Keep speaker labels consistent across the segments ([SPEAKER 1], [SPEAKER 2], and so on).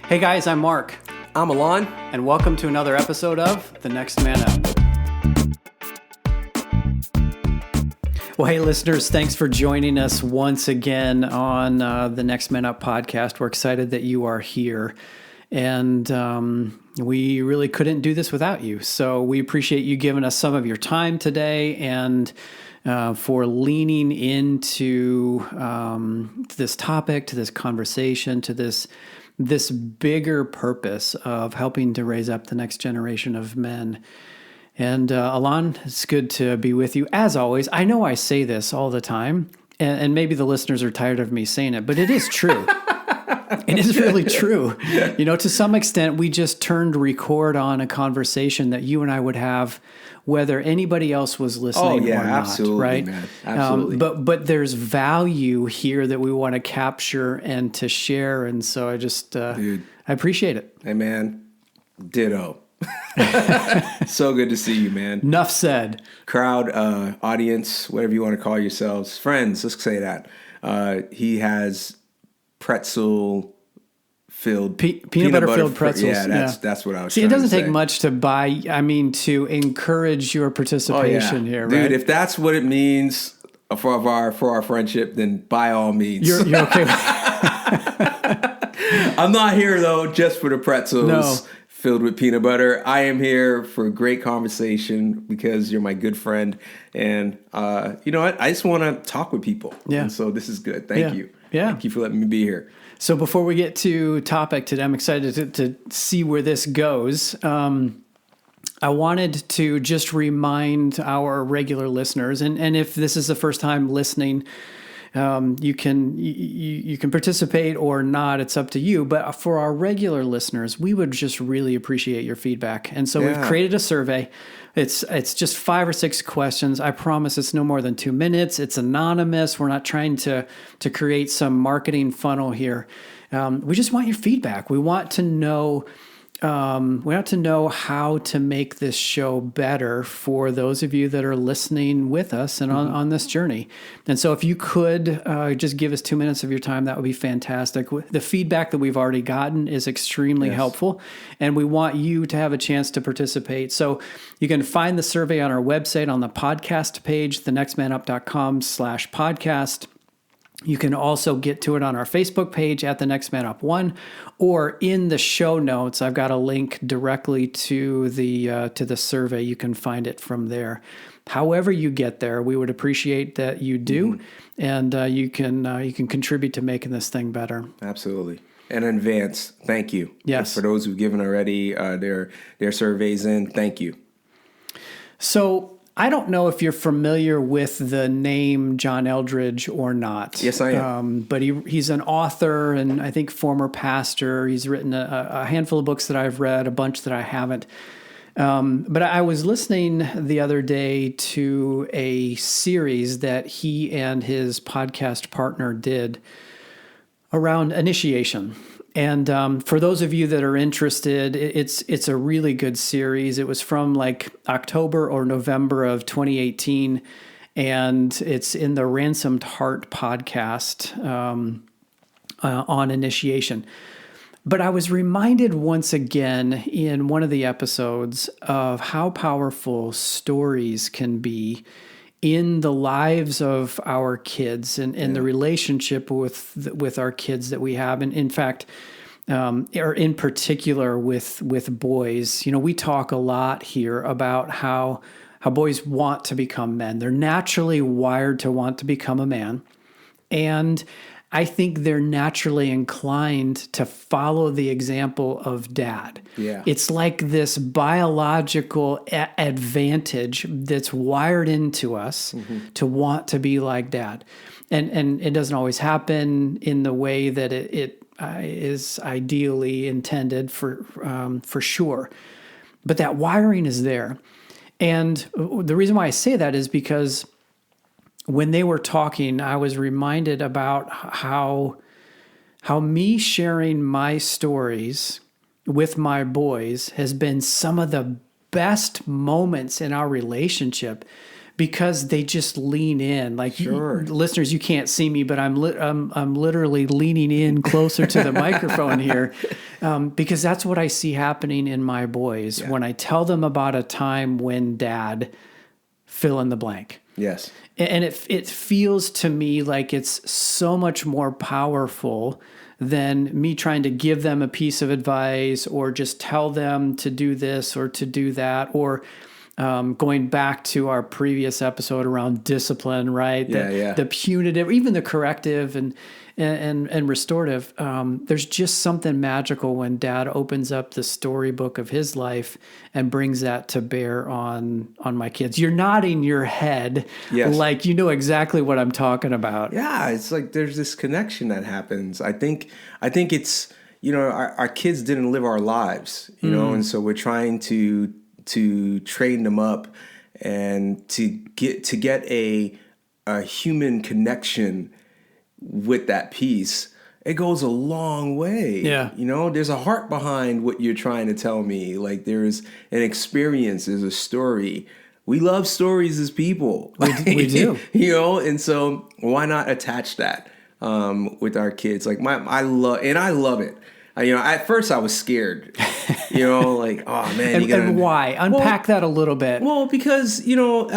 [SPEAKER 1] Hey guys, I'm Mark,
[SPEAKER 2] I'm Alon.
[SPEAKER 1] and welcome to another episode of The Next Man Up. Well, hey listeners, thanks for joining us once again on the Next Man Up podcast. We're excited that you are here, and we really couldn't do this without you. So we appreciate you giving us some of your time today and for leaning into this topic, to this conversation, to this bigger purpose of helping to raise up the next generation of men. And Alon, it's good to be with you as always. I know I say this all the time, and maybe the listeners are tired of me saying it, but it is true. It is really true. You know, to some extent, we just turned record on a conversation that you and I would have, whether anybody else was listening or not.
[SPEAKER 2] Absolutely,
[SPEAKER 1] right?
[SPEAKER 2] Man. Absolutely.
[SPEAKER 1] But there's value here that we want to capture and to share, and so I just
[SPEAKER 2] Dude.
[SPEAKER 1] I appreciate it.
[SPEAKER 2] Hey, man. Ditto. So good to see you, man.
[SPEAKER 1] Enough said.
[SPEAKER 2] Crowd, audience, whatever you want to call yourselves. Friends, let's say that. He has pretzel-filled...
[SPEAKER 1] Peanut butter-filled pretzels.
[SPEAKER 2] That's what I was
[SPEAKER 1] See,
[SPEAKER 2] trying
[SPEAKER 1] it doesn't
[SPEAKER 2] to
[SPEAKER 1] take
[SPEAKER 2] say.
[SPEAKER 1] much to buy, to encourage your participation here, right?
[SPEAKER 2] Dude, if that's what it means for our friendship, then by all means.
[SPEAKER 1] You're okay with
[SPEAKER 2] I'm not here, though, just for the pretzels.
[SPEAKER 1] No.
[SPEAKER 2] Filled with peanut butter. I am here for a great conversation because you're my good friend. And you know what? I just want to talk with people.
[SPEAKER 1] Yeah.
[SPEAKER 2] And so this is good. Thank you.
[SPEAKER 1] Yeah.
[SPEAKER 2] Thank you for letting me be here.
[SPEAKER 1] So before we get to topic today, I'm excited to see where this goes. I wanted to just remind our regular listeners, and if this is the first time listening, you can participate or not. It's up to you. But for our regular listeners, we would just really appreciate your feedback. And so we've created a survey. It's just 5 or 6 questions. I promise it's no more than 2 minutes. It's anonymous. We're not trying to create some marketing funnel here. We just want your feedback. We want to know. How to make this show better for those of you that are listening with us and on this journey. And so if you could just give us 2 minutes of your time, that would be fantastic. The feedback that we've already gotten is extremely helpful, and we want you to have a chance to participate. So you can find the survey on our website on the podcast page, thenextmanup.com/podcast. You can also get to it on our Facebook page at The Next Man Up 1, or in the show notes, I've got a link directly to the survey. You can find it from there. However you get there, we would appreciate that you do, and you can contribute to making this thing better.
[SPEAKER 2] Absolutely. And in advance, thank you.
[SPEAKER 1] Yes.
[SPEAKER 2] For those who've given already their surveys in, thank you.
[SPEAKER 1] So I don't know if you're familiar with the name John Eldredge or not.
[SPEAKER 2] Yes, I am.
[SPEAKER 1] But he's an author and I think former pastor. He's written a handful of books that I've read, a bunch that I haven't. But I was listening the other day to a series that he and his podcast partner did around initiation. And for those of you that are interested, it's a really good series. It was from like October or November of 2018, and it's in the Ransomed Heart podcast on initiation. But I was reminded once again in one of the episodes of how powerful stories can be in the lives of our kids and the relationship with our kids that we have. And in fact, or in particular with boys, you know, we talk a lot here about how boys want to become men. They're naturally wired to want to become a man. And I think they're naturally inclined to follow the example of dad.
[SPEAKER 2] Yeah.
[SPEAKER 1] It's like this biological advantage that's wired into us to want to be like dad. And it doesn't always happen in the way that it is ideally intended for sure. But that wiring is there. And the reason why I say that is because when they were talking, I was reminded about how me sharing my stories with my boys has been some of the best moments in our relationship because they just lean in. Like,
[SPEAKER 2] Sure.
[SPEAKER 1] listeners, you can't see me, but I'm literally leaning in closer to the microphone here, because that's what I see happening in my boys when I tell them about a time when Dad fill in the blank.
[SPEAKER 2] Yes.
[SPEAKER 1] And it feels to me like it's so much more powerful than me trying to give them a piece of advice or just tell them to do this or to do that, or going back to our previous episode around discipline, right? The punitive, even the corrective and restorative. There's just something magical when Dad opens up the storybook of his life and brings that to bear on my kids. You're nodding your head, like you know exactly what I'm talking about.
[SPEAKER 2] Yeah, it's like there's this connection that happens. I think it's, you know, our kids didn't live our lives, you know, and so we're trying to train them up and to get a human connection with that piece. It goes a long way.
[SPEAKER 1] Yeah.
[SPEAKER 2] You know, there's a heart behind what you're trying to tell me. Like there's an experience, there's a story. We love stories as people.
[SPEAKER 1] We do.
[SPEAKER 2] You know, and so why not attach that with our kids? Like I love it. You know, at first I was scared, you know, like, oh man.
[SPEAKER 1] And why? Unpack that a little bit.
[SPEAKER 2] Well, because, you know,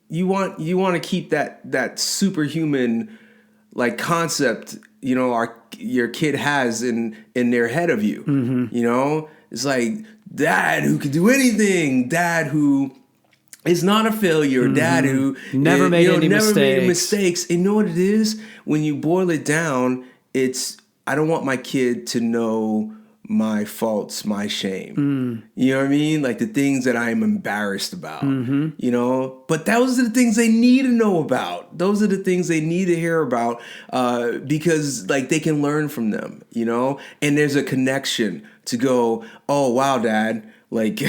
[SPEAKER 2] you want to keep that superhuman like concept, you know, your kid has in their head of you. You know, it's like Dad who can do anything, Dad who is not a failure, Dad who
[SPEAKER 1] never made any
[SPEAKER 2] mistakes. And you know what it is? When you boil it down, it's I don't want my kid to know my faults, my shame. You know what I mean? Like the things that I'm embarrassed about, you know, but those are the things they need to know about. Those are the things they need to hear about, because like they can learn from them, you know, and there's a connection to go, oh, wow, Dad, like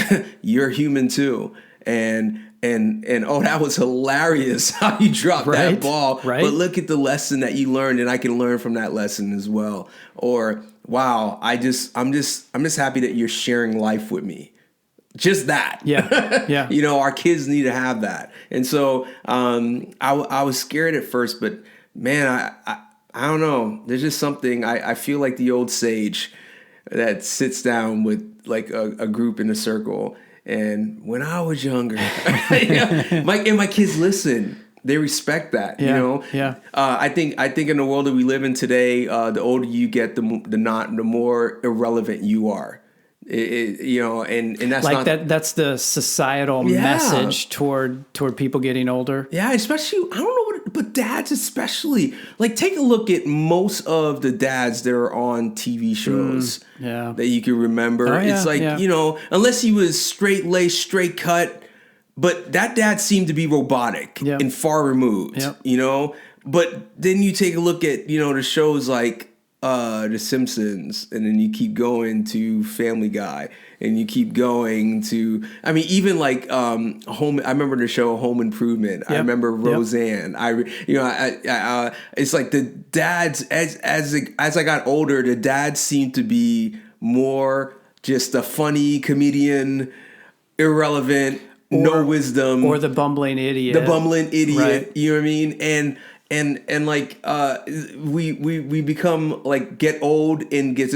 [SPEAKER 2] you're human too. And oh, that was hilarious how you dropped that ball. Right. But look at the lesson that you learned, and I can learn from that lesson as well. Or wow, I'm just happy that you're sharing life with me. Just that. Yeah. You know, our kids need to have that. And so I was scared at first, but man, I don't know. There's just something. I feel like the old sage that sits down with like a group in a circle. And when I was younger, my kids listen. They respect that, you know.
[SPEAKER 1] Yeah.
[SPEAKER 2] I think in the world that we live in today, the older you get, the more irrelevant you are. You know, and that's
[SPEAKER 1] like
[SPEAKER 2] not
[SPEAKER 1] that. That's the societal message toward people getting older.
[SPEAKER 2] Yeah, especially I don't know but dads especially. Like take a look at most of the dads that are on TV shows that you can remember. It's like you know, unless he was straight laced, straight cut. But that dad seemed to be robotic and far removed, you know. But then you take a look at, you know, the shows like The Simpsons, and then you keep going to Family Guy, and you keep going to, I mean, even like Home. I remember the show Home Improvement. I remember Roseanne. It's like the dads as I got older, the dads seemed to be more just a funny comedian, irrelevant. No wisdom,
[SPEAKER 1] or the bumbling idiot.
[SPEAKER 2] Right. You know what I mean? And like we become like get old and get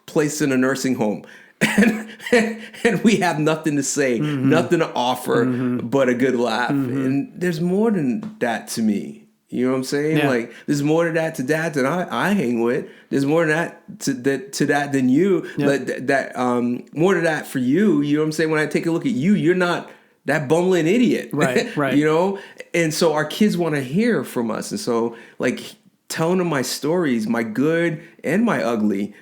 [SPEAKER 2] placed in a nursing home, and we have nothing to say, nothing to offer, but a good laugh. And there's more than that to me. You know what I'm saying? Yeah. Like there's more to that to dads that I hang with. There's more to that to that than you. Yep. More to that for you. You know what I'm saying? When I take a look at you, you're not that bumbling idiot. Right. You know? And so our kids want to hear from us. And so like telling them my stories, my good and my ugly,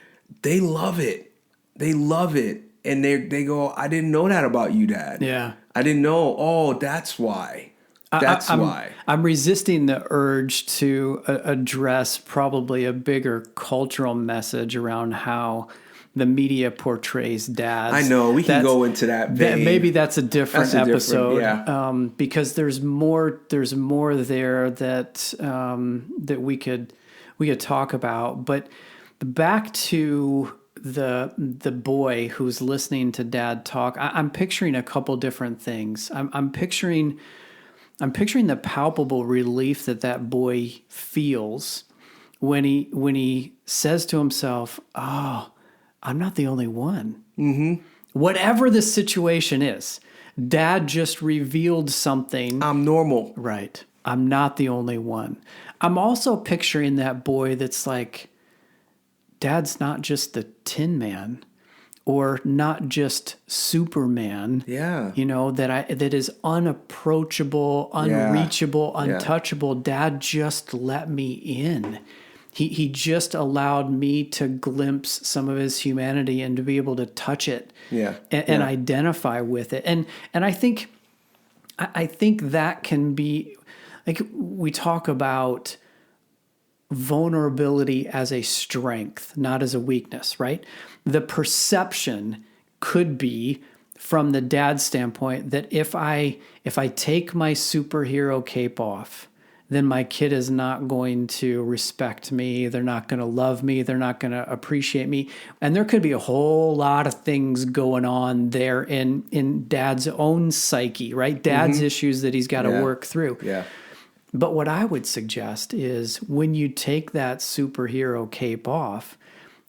[SPEAKER 2] they love it. They love it. And they go, I didn't know that about you, Dad.
[SPEAKER 1] Yeah.
[SPEAKER 2] I didn't know. Oh, that's why. That's why.
[SPEAKER 1] I'm resisting the urge to address probably a bigger cultural message around how the media portrays dads.
[SPEAKER 2] I know we can go into that.
[SPEAKER 1] Maybe that's a different episode.
[SPEAKER 2] Because
[SPEAKER 1] there's more there that that we could talk about. But back to the boy who's listening to dad talk, I'm picturing a couple different things. I'm picturing the palpable relief that boy feels when he says to himself, "Oh, I'm not the only one." Mm-hmm. Whatever the situation is, dad just revealed something.
[SPEAKER 2] I'm normal.
[SPEAKER 1] Right. I'm not the only one. I'm also picturing that boy that's like, dad's not just the Tin Man or not just Superman.
[SPEAKER 2] Yeah.
[SPEAKER 1] That is unapproachable, unreachable, untouchable. Dad just let me in. He just allowed me to glimpse some of his humanity and to be able to touch it and identify with it. And I think that can be, like, we talk about vulnerability as a strength, not as a weakness, right? The perception could be, from the dad standpoint, that if I take my superhero cape off, then my kid is not going to respect me. They're not going to love me. They're not going to appreciate me. And there could be a whole lot of things going on there in dad's own psyche, right? Dad's issues that he's got to work through.
[SPEAKER 2] Yeah.
[SPEAKER 1] But what I would suggest is, when you take that superhero cape off,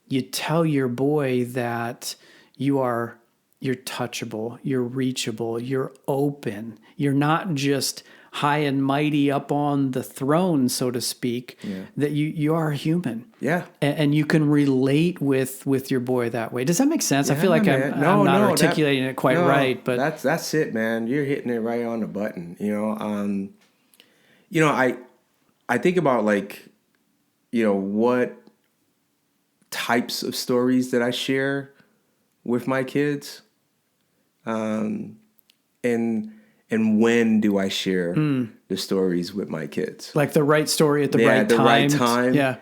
[SPEAKER 1] you tell your boy that you're touchable, you're reachable, you're open. You're not just high and mighty up on the throne, so to speak, that you are human.
[SPEAKER 2] Yeah.
[SPEAKER 1] And you can relate with your boy that way. Does that make sense? I feel like I'm not articulating it quite right, but
[SPEAKER 2] that's it, man. You're hitting it right on the button. I think about, like, what types of stories that I share with my kids, and when do I share the stories with my kids?
[SPEAKER 1] Like the right story at the right time.
[SPEAKER 2] Right time.
[SPEAKER 1] Yeah.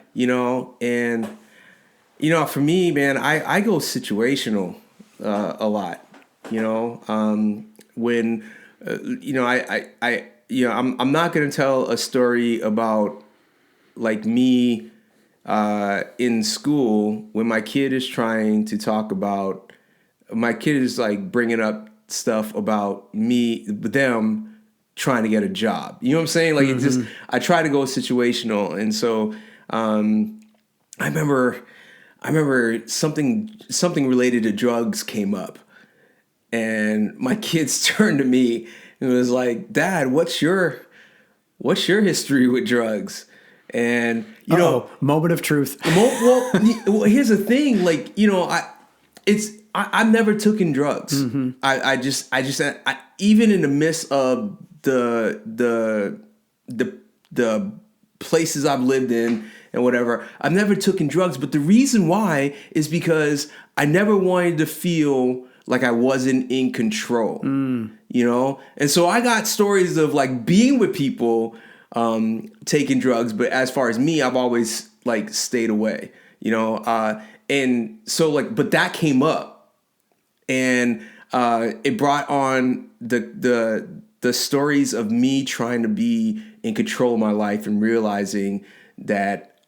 [SPEAKER 2] And for me, man, I go situational a lot. When I'm not going to tell a story about, like, me in school when my kid is trying to talk about, my kid is like bringing up stuff about them trying to get a job. You know what I'm saying? Like, it just, I try to go situational. And so I remember something related to drugs came up, and my kids turned to me and was like, "Dad, what's your history with drugs?" And
[SPEAKER 1] moment of truth.
[SPEAKER 2] Well, here's the thing, like, I've never taken drugs. I just even in the midst of the places I've lived in and whatever, I've never taken drugs. But the reason why is because I never wanted to feel like I wasn't in control, And so I got stories of, like, being with people taking drugs, but as far as me, I've always, like, stayed away, and so, like, but that came up, and it brought on the stories of me trying to be in control of my life and realizing that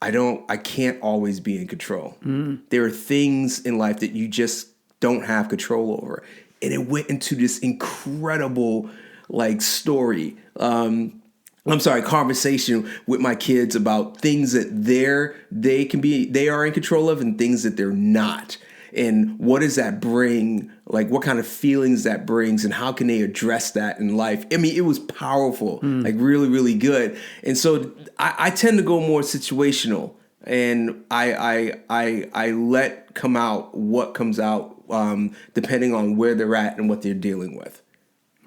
[SPEAKER 2] I can't always be in control. There are things in life that you just don't have control over. And it went into this incredible, like, conversation with my kids about things that they are in control of and things that they're not. And what does that bring? Like, what kind of feelings that brings, and how can they address that in life? I mean, it was powerful, like, really, really good. And so I tend to go more situational, and I let come out what comes out, depending on where they're at and what they're dealing with.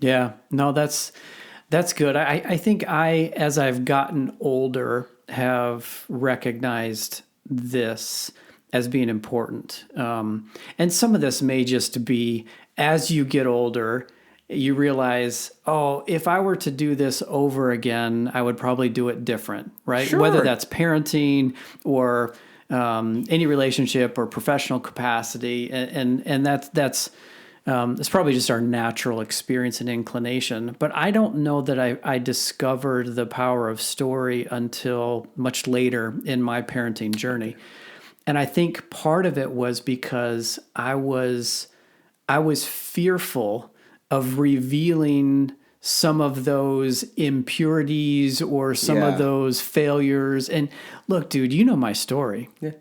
[SPEAKER 1] Yeah, no, that's good. I think as I've gotten older, have recognized this as being important. And some of this may just be, as you get older, you realize, if I were to do this over again, I would probably do it different, right?
[SPEAKER 2] Sure.
[SPEAKER 1] Whether that's parenting or any relationship or professional capacity. And that's it's probably just our natural experience and inclination. But I don't know that I discovered the power of story until much later in my parenting journey. And I think part of it was because I was fearful of revealing some of those impurities or some of those failures. And look, dude, you know my story.
[SPEAKER 2] Yeah.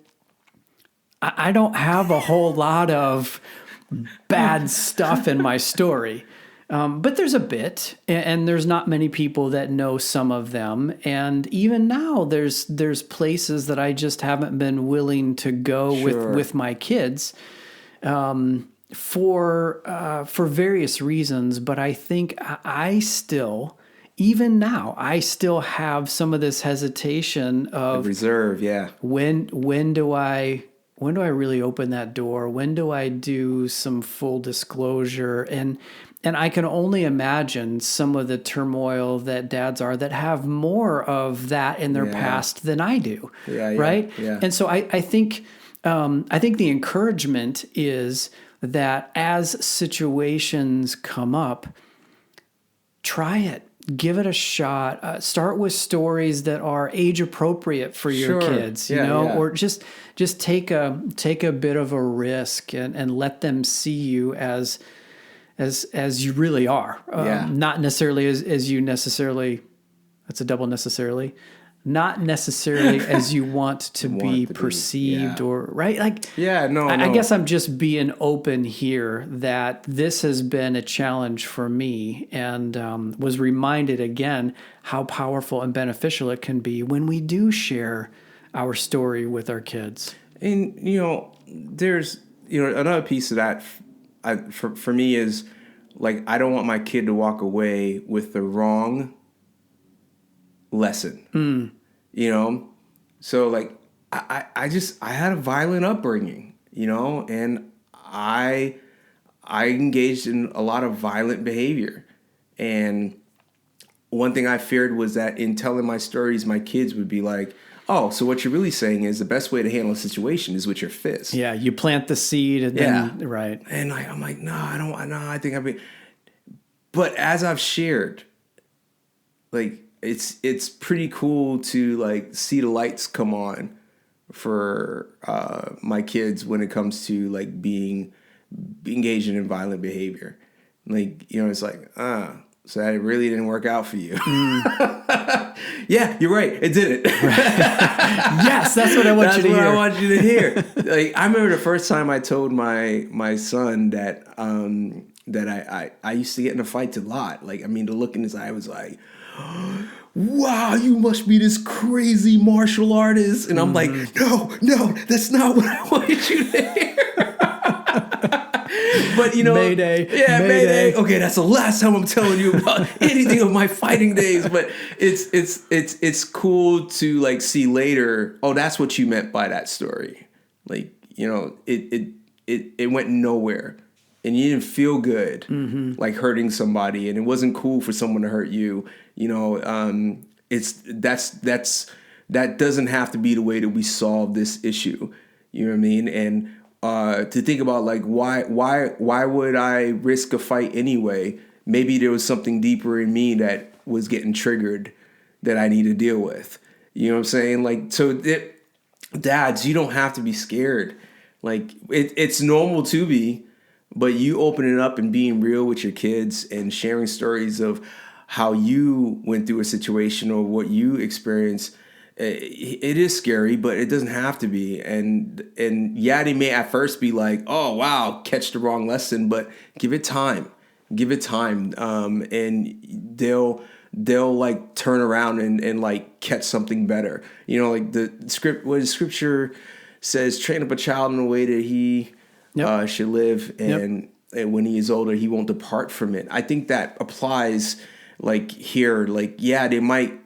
[SPEAKER 1] I don't have a whole lot of bad stuff in my story. But there's a bit, and there's not many people that know some of them. And even now, there's places that I just haven't been willing to go with my kids for various reasons. But I think I still, even now, I still have some of this hesitation of
[SPEAKER 2] reserve. Yeah.
[SPEAKER 1] When do I really open that door? When do I do some full disclosure? And I can only imagine some of the turmoil that dads are that have more of that in their past than I do. Right?
[SPEAKER 2] Yeah.
[SPEAKER 1] And so I think the encouragement is that as situations come up, try it. Give it a shot. Start with stories that are age appropriate for your kids, or just take a bit of a risk and let them see you as you really are. Not necessarily as you necessarily, that's a double necessarily, not necessarily as you want to be perceived or right. Like, I guess I'm just being open here that this has been a challenge for me, and was reminded again how powerful and beneficial it can be when we do share our story with our kids.
[SPEAKER 2] And, there's, another piece of that for me is like, I don't want my kid to walk away with the wrong lesson, So like, I had a violent upbringing, and I engaged in a lot of violent behavior. And one thing I feared was that in telling my stories, my kids would be like, oh, so what you're really saying is the best way to handle a situation is with your fist.
[SPEAKER 1] Yeah, you plant the seed and then, right.
[SPEAKER 2] And like, I'm like, no, I don't, no, I think I've been. But as I've shared, like, it's pretty cool to like see the lights come on for my kids when it comes to like being engaging in violent behavior. Like, it's like, so that really didn't work out for you. Yeah, you're right. It didn't.
[SPEAKER 1] Yes, that's what I want you to hear.
[SPEAKER 2] That's what I want you to hear. Like, I remember the first time I told my son that I used to get in a fight a lot. Like, I mean, the look in his eye was like, wow, you must be this crazy martial artist. And I'm like, no, that's not what I want you to hear. But,
[SPEAKER 1] Mayday.
[SPEAKER 2] Yeah, Mayday. Okay, that's the last time I'm telling you about anything of my fighting days. But it's cool to like see later, oh, that's what you meant by that story. Like, it went nowhere. And you didn't feel good, like hurting somebody, and it wasn't cool for someone to hurt you. That doesn't have to be the way that we solve this issue. You know what I mean? And to think about like why would I risk a fight anyway? Maybe there was something deeper in me that was getting triggered that I need to deal with. You know what I'm saying? Like, so dads, you don't have to be scared. Like, it's normal to be. But you opening up and being real with your kids and sharing stories of how you went through a situation or what you experienced, it is scary, but it doesn't have to be. And yeah, they may at first be like, oh, wow, catch the wrong lesson, but give it time. And they'll like turn around and like catch something better. Like what scripture says, train up a child in a way that he should live, and when he is older, he won't depart from it. I think that applies like here, like, yeah, they might,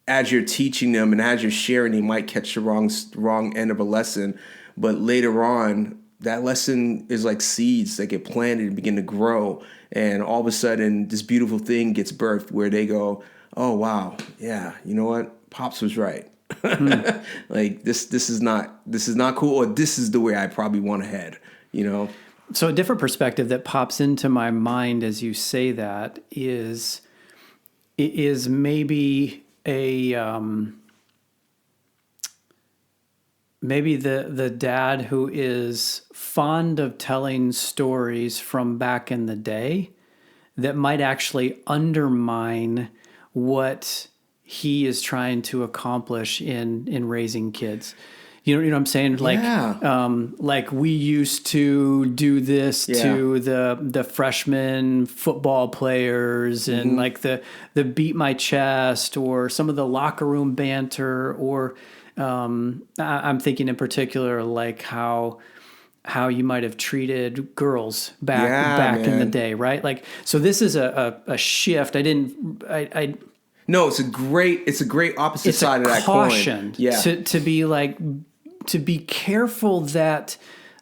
[SPEAKER 2] as you're teaching them and as you're sharing, they might catch the wrong end of a lesson. But later on, that lesson is like seeds that get planted and begin to grow. And all of a sudden, this beautiful thing gets birthed where they go, oh, wow, yeah, you know what? Pops was right. Like this is not cool, or this is the way I probably want to head,
[SPEAKER 1] So a different perspective that pops into my mind as you say that is maybe a maybe the dad who is fond of telling stories from back in the day that might actually undermine what he is trying to accomplish in raising kids. You know what I'm saying? Like we used to do this to the freshman football players, and like the beat my chest, or some of the locker room banter, or I'm thinking in particular like how you might have treated girls back in the day, right? Like, so this is a shift.
[SPEAKER 2] No, it's a great opposite side of that
[SPEAKER 1] caution
[SPEAKER 2] coin. Yeah.
[SPEAKER 1] To be careful that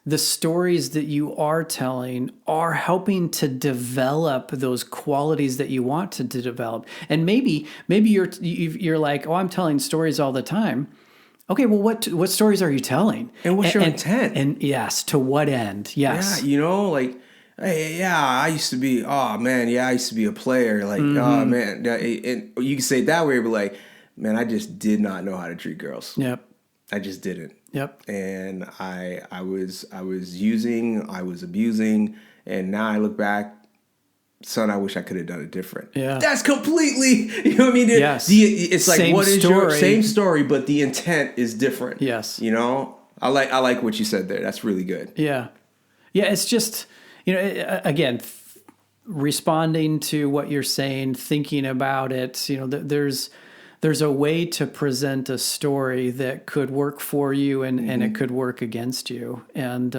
[SPEAKER 1] the stories that you are telling are helping to develop those qualities that you want to develop. And maybe you're like, oh, I'm telling stories all the time. Okay, well, what stories are you telling?
[SPEAKER 2] And what's your intent?
[SPEAKER 1] And yes, to what end? Yes.
[SPEAKER 2] Yeah, like, hey, I used to be, I used to be a player. Like, oh, man. And you can say it that way, but like, man, I just did not know how to treat girls.
[SPEAKER 1] Yep.
[SPEAKER 2] I just didn't.
[SPEAKER 1] Yep.
[SPEAKER 2] And I was using, I was abusing, and now I look back, son, I wish I could have done it different.
[SPEAKER 1] Yeah.
[SPEAKER 2] That's completely, you know what I mean?
[SPEAKER 1] Yes.
[SPEAKER 2] It's like,
[SPEAKER 1] same
[SPEAKER 2] what is
[SPEAKER 1] story.
[SPEAKER 2] your same story, but the intent is different.
[SPEAKER 1] Yes.
[SPEAKER 2] You know, I like what you said there. That's really good.
[SPEAKER 1] Yeah. Yeah. It's just, again, responding to what you're saying, thinking about it, there's a way to present a story that could work for you and it could work against you. And,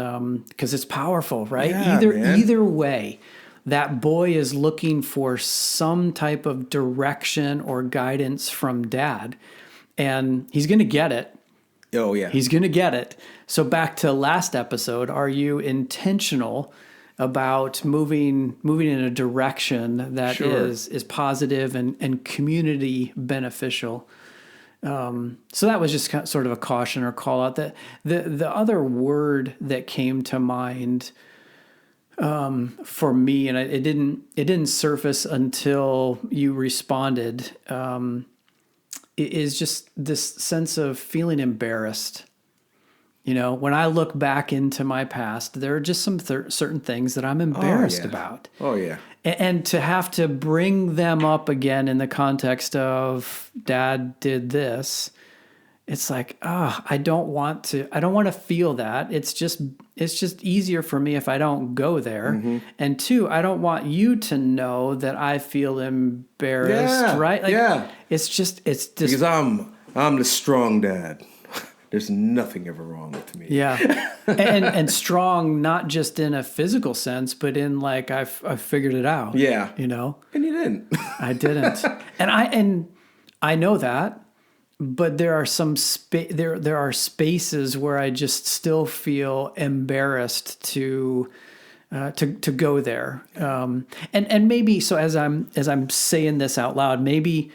[SPEAKER 1] cause it's powerful, right?
[SPEAKER 2] Yeah,
[SPEAKER 1] either way, that boy is looking for some type of direction or guidance from dad, and he's going to get it.
[SPEAKER 2] Oh yeah.
[SPEAKER 1] He's going to get it. So back to last episode, are you intentional about moving in a direction that is positive and community beneficial? So that was just sort of a caution or call out. That the other word that came to mind for me, and it didn't surface until you responded, is just this sense of feeling embarrassed. When I look back into my past, there are just some certain things that I'm embarrassed about.
[SPEAKER 2] Oh, yeah.
[SPEAKER 1] And to have to bring them up again in the context of dad did this, it's like, I don't want to feel that. It's just easier for me if I don't go there. Mm-hmm. And two, I don't want you to know that I feel embarrassed, right? Like, it's just
[SPEAKER 2] because I'm the strong dad. There's nothing ever wrong with me.
[SPEAKER 1] Yeah. and strong, not just in a physical sense, but in like, I've figured it out.
[SPEAKER 2] Yeah.
[SPEAKER 1] And
[SPEAKER 2] you didn't.
[SPEAKER 1] I didn't. And I know that, but there are some there are spaces where I just still feel embarrassed to go there. And maybe, so as I'm saying this out loud, maybe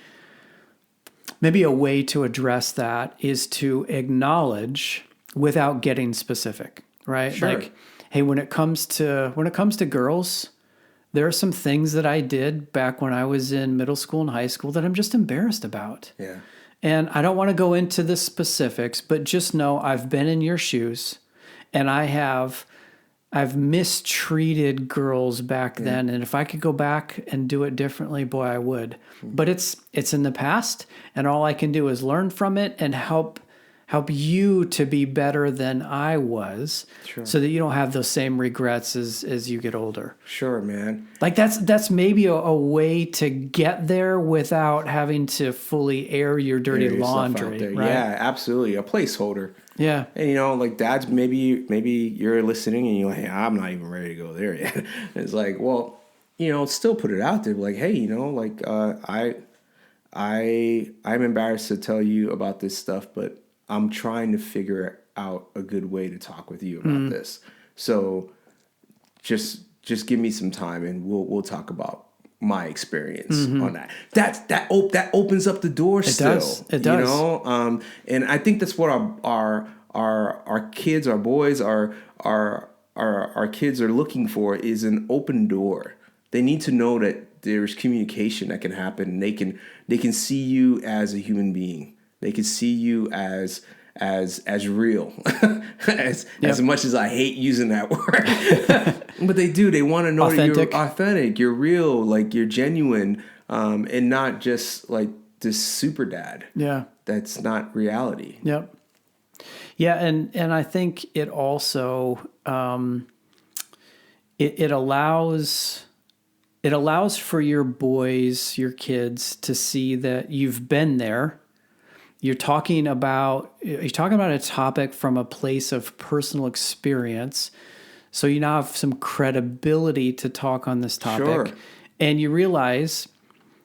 [SPEAKER 1] a way to address that is to acknowledge without getting specific, right?
[SPEAKER 2] Sure.
[SPEAKER 1] Like, hey, when it comes to girls, there are some things that I did back when I was in middle school and high school that I'm just embarrassed about.
[SPEAKER 2] Yeah.
[SPEAKER 1] And I don't want to go into the specifics, but just know I've been in your shoes, and I've mistreated girls back then, and if I could go back and do it differently, boy, I would. But it's in the past, and all I can do is learn from it and help you to be better than I was, so that you don't have those same regrets as you get older.
[SPEAKER 2] Sure, man.
[SPEAKER 1] Like that's maybe a way to get there without having to fully air your dirty laundry. Right?
[SPEAKER 2] Yeah, absolutely. A placeholder.
[SPEAKER 1] Yeah.
[SPEAKER 2] And like dads, maybe you're listening and you're like, hey, I'm not even ready to go there yet. It's like, well, still put it out there. Like, hey, like I'm embarrassed to tell you about this stuff, but I'm trying to figure out a good way to talk with you about this. So just give me some time and we'll talk about my experience on that. That opens up the door. It does. And I think that's what our kids, our boys, our kids are looking for, is an open door. They need to know that there's communication that can happen. They can see you as a human being. They can see you as as real, as much as I hate using that word. But they do. They want to know that you're authentic, you're real, like you're genuine, and not just like this super dad.
[SPEAKER 1] Yeah.
[SPEAKER 2] That's not reality.
[SPEAKER 1] Yep. Yeah, and I think it also it allows for your boys, your kids, to see that you've been there. You're talking about a topic from a place of personal experience. So you now have some credibility to talk on this topic.
[SPEAKER 2] Sure.
[SPEAKER 1] And you realize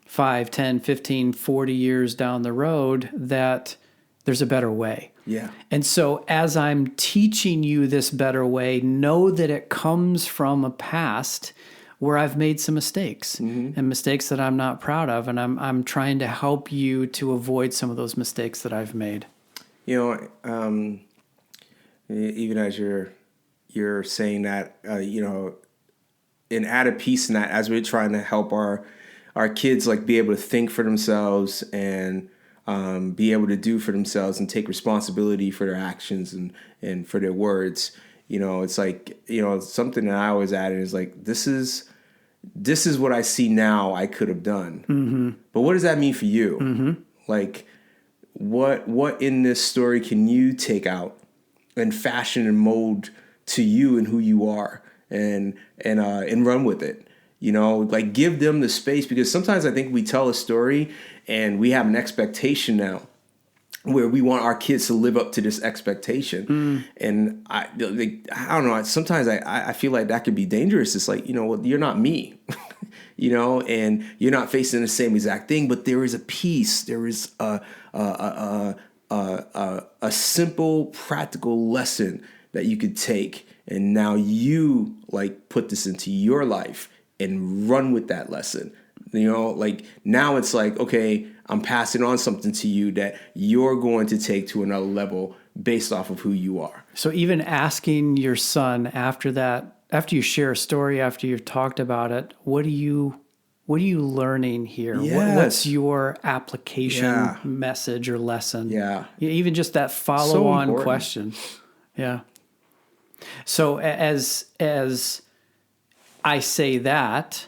[SPEAKER 1] 5, 10, 15, 40 years down the road that there's a better way.
[SPEAKER 2] Yeah.
[SPEAKER 1] And so as I'm teaching you this better way, know that it comes from a past where I've made some mistakes and mistakes that I'm not proud of. And I'm trying to help you to avoid some of those mistakes that I've made.
[SPEAKER 2] You know, even as you're saying that, you know, and add a piece in that as we're trying to help our kids like be able to think for themselves and be able to do for themselves and take responsibility for their actions and for their words. You know, it's like, you know, something that I always add is like, this is what I see now I could have done. Mm-hmm. But what does that mean for you? Mm-hmm. Like, what in this story can you take out and fashion and mold to you and who you are and run with it? You know, like give them the space, because sometimes I think we tell a story and we have an expectation now where we want our kids to live up to this expectation. And I don't know, sometimes I feel like that could be dangerous. It's like, you know, well, you're not me, you know, and you're not facing the same exact thing, but there is a piece, there is a simple, practical lesson that you could take. And now you like put this into your life and run with that lesson. You know, like now it's like, okay, I'm passing on something to you that you're going to take to another level based off of who you are.
[SPEAKER 1] So even asking your son after that, after you share a story, after you've talked about it, what are you learning here?
[SPEAKER 2] Yes.
[SPEAKER 1] What's your application message or lesson?
[SPEAKER 2] Yeah.
[SPEAKER 1] Even just that follow-on question. Yeah. So as I say that,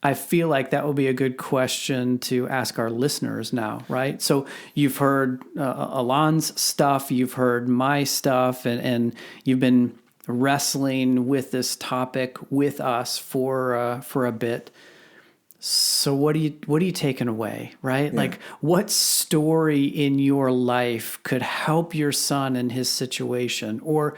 [SPEAKER 1] I feel like that will be a good question to ask our listeners now, right? So you've heard Alon's stuff, you've heard my stuff, and you've been wrestling with this topic with us for a bit. So what are you taking away, right? Yeah. Like, what story in your life could help your son in his situation, or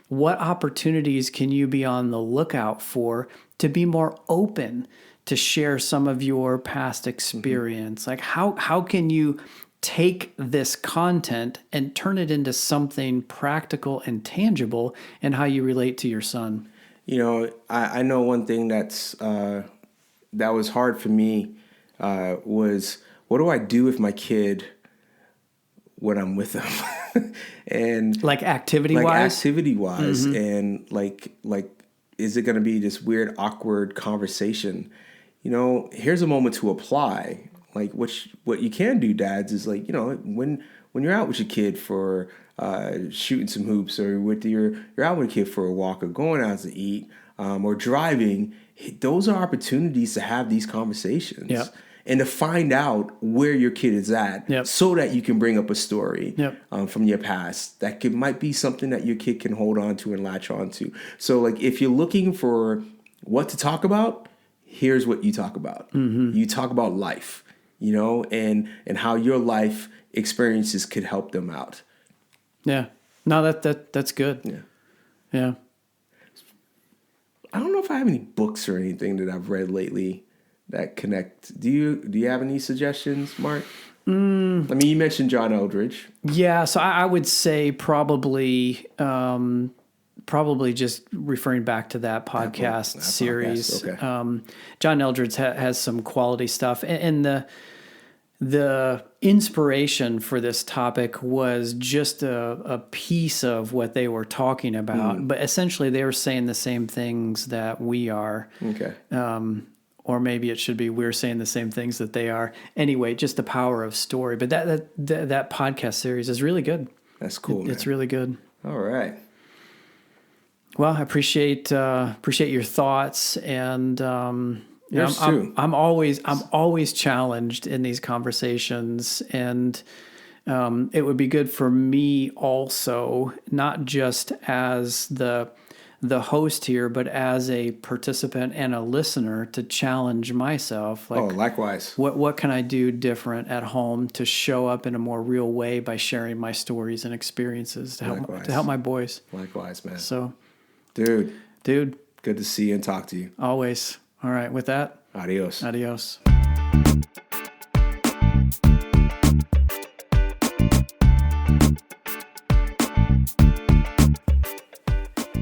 [SPEAKER 1] what opportunities can you be on the lookout for to be more open to share some of your past experience? Like how can you take this content and turn it into something practical and tangible in how you relate to your son?
[SPEAKER 2] You know, I know one thing that was hard for me was, what do I do with my kid when I'm with them? And
[SPEAKER 1] like activity wise,
[SPEAKER 2] and like is it going to be this weird, awkward conversation? You know, here's a moment to apply. Like what you can do, dads, is like, you know, when you're out with your kid for shooting some hoops, or you're out with a kid for a walk, or going out to eat, or driving, those are opportunities to have these conversations.
[SPEAKER 1] Yep.
[SPEAKER 2] And to find out where your kid is at, so that you can bring up a story from your past that might be something that your kid can hold on to and latch on to. So like, if you're looking for what to talk about, here's what you talk about. Mm-hmm. You talk about life, you know, and how your life experiences could help them out.
[SPEAKER 1] Yeah. No, that's good.
[SPEAKER 2] Yeah.
[SPEAKER 1] Yeah.
[SPEAKER 2] I don't know if I have any books or anything that I've read lately that connect. Do you have any suggestions, Mark? I mean, you mentioned John Eldredge.
[SPEAKER 1] Yeah, so I would say probably just referring back to that podcast series.
[SPEAKER 2] Okay.
[SPEAKER 1] John Eldredge has some quality stuff, and the inspiration for this topic was just a piece of what they were talking about, but essentially they were saying the same things that we are.
[SPEAKER 2] Okay.
[SPEAKER 1] Or maybe it should be we're saying the same things that they are. Anyway, just the power of story. But that podcast series is really good.
[SPEAKER 2] That's cool, man.
[SPEAKER 1] It's really good.
[SPEAKER 2] All right.
[SPEAKER 1] Well, I appreciate your thoughts, and
[SPEAKER 2] Yours too.
[SPEAKER 1] I'm always challenged in these conversations, and it would be good for me also, not just as the host here, but as a participant and a listener, to challenge myself. Like,
[SPEAKER 2] Likewise.
[SPEAKER 1] What can I do different at home to show up in a more real way by sharing my stories and experiences to help my boys.
[SPEAKER 2] Likewise, man.
[SPEAKER 1] So,
[SPEAKER 2] dude,
[SPEAKER 1] good
[SPEAKER 2] to see you and talk to you.
[SPEAKER 1] Always. All right. With that,
[SPEAKER 2] Adios.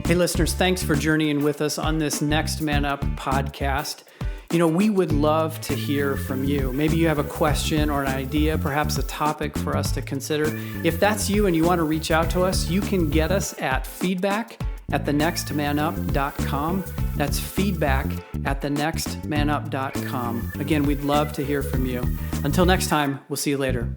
[SPEAKER 1] Hey, listeners, thanks for journeying with us on this Next Man Up podcast. We would love to hear from you. Maybe you have a question or an idea, perhaps a topic for us to consider. If that's you and you want to reach out to us, you can get us at feedback@thenextmanup.com. That's feedback@thenextmanup.com. Again, we'd love to hear from you. Until next time, we'll see you later.